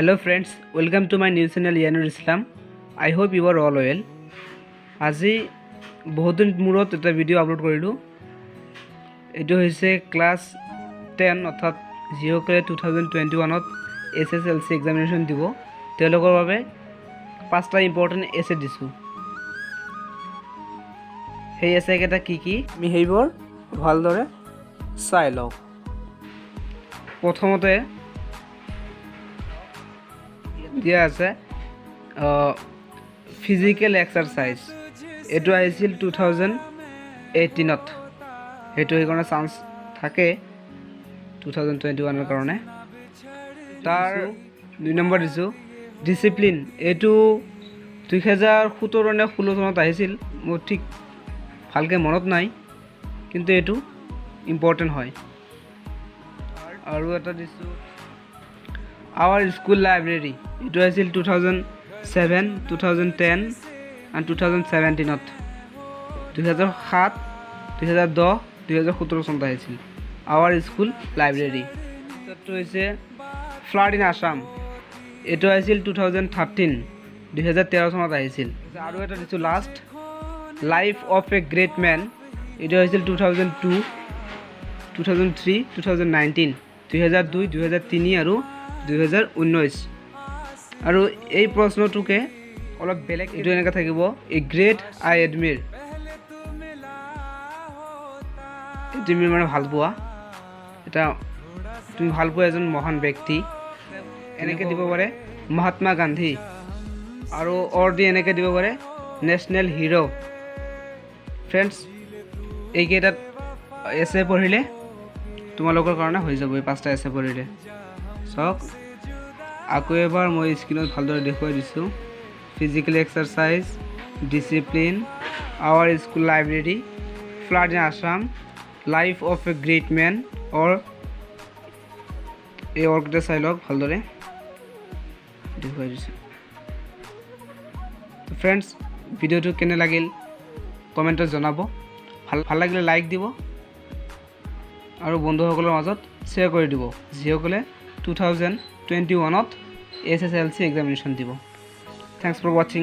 Hello friends, welcome to my new channel Yanur Islam. I hope you are all well. আজি বহুত দিন মূৰত এটা ভিডিও আপলোড কৰিলোঁ। এইটো হৈছে ক্লাছ 10 অৰ্থাৎ যিসকলে 2021ত SSLC এক্সামিনেশ্যন দিব তেওঁলোকৰ বাবে 5টা ইম্পৰ্টেণ্ট এছে দিছোঁ। সেই এছে কেইটা কি আমি সেইবোৰ ভালদৰে চাই লওঁ। প্ৰথমতে দিয়া আছে ফিজিক্যাল এক্সাৰসাইজ। এইটো আহিছিল 2018ত, সেইটো সেইকাৰণে চান্স থাকে 2021ৰ কাৰণে। তাৰ 2 নম্বৰ দিছোঁ ডিসিপ্লিন। এইটো 2017 নে 16 চনত আহিছিল, মোৰ ঠিক ভালকৈ মনত নাই, কিন্তু এইটো ইম্পৰ্টেণ্ট হয়। আৰু এটা দিছোঁ আৱাৰ স্কুল লাইব্ৰেৰী। এইটো আছিল 2007, 2010 and 2017ত। 2007, 2010, 2017 চনত আহিছিল আৱাৰ স্কুল লাইব্ৰেৰী। এইটো হৈছে ফ্লাড ইন আসাম। এইটো আহিছিল 2013, 2013 চনত আহিছিল। আৰু এটা দিছোঁ last life of a great men. এইটো হৈছিল 2002, 2003, 2019, 2002, 2003 আৰু 2019। আৰু এই প্ৰশ্নটোকে অলপ বেলেগ, এইটো এনেকৈ থাকিব এ গ্ৰেট আই এডমিৰ। এডমিৰ মানে ভাল পোৱা, এটা তুমি ভাল পোৱা এজন মহান ব্যক্তি, এনেকৈ দিব পাৰে মহাত্মা গান্ধী। আৰু দি এনেকৈ দিব পাৰে নেশ্যনেল হিৰ'। ফ্ৰেণ্ডছ, এইকেইটাত এছে পঢ়িলে তোমালোকৰ কাৰণে হৈ যাব। এই 5টা এছে পঢ়িলে চাওক। আকৌ এবাৰ মই স্ক্ৰীনত ভালদৰে দেখুৱাই দিছোঁ। Physical exercise, discipline, our school library, flood in Assam, life of a great men এই অৰ্কেইটা চাই লওক, ভালদৰে দেখুৱাই দিছোঁ। তো ফ্ৰেণ্ডছ, ভিডিঅ'টো কেনে লাগিল কমেণ্টত জনাব। ভাল লাগিলে লাইক দিব আৰু বন্ধুসকলৰ মাজত শ্বেয়াৰ কৰি দিব যিসকলে 2021ত SSLC এক্সামিনেশ্যন দিব। Thanks for watching.